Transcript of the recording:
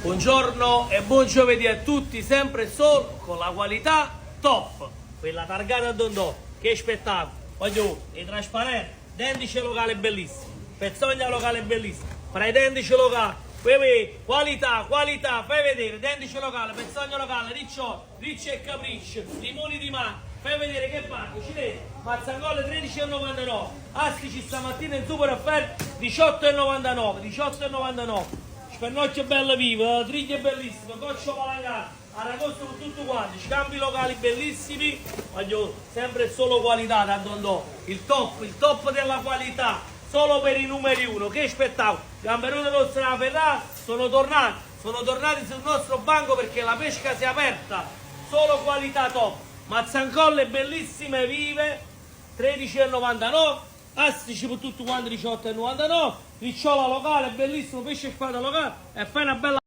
Buongiorno e buon giovedì a tutti, sempre solo con la qualità top, quella targata a Dondò, che spettacolo, voglio, i trasparenti, dendice locale bellissimo, pezzogna locale bellissimo, fra i dendici locali, qualità, fai vedere, dendice locale, pezzogna locale, ricci e capricci, limoni di mare, fai vedere che pacco, ciliegie, mazzangolle 13,99, astici stamattina in super offerta 18,99, Spennocchio bello vivo, triglie bellissime, coccio palangato, aragosto con tutto quanto, scambi locali bellissimi, voglio sempre solo qualità da Dondò, il top della qualità, solo per i numeri uno, che spettacolo, gamberone nostra da Ferrara sono tornati sul nostro banco perché la pesca si è aperta, solo qualità top, mazzancolle bellissime vive, 13,99, astici per tutto quanto 18,99, ricciola locale, bellissimo, pesce spada locale e fai una bella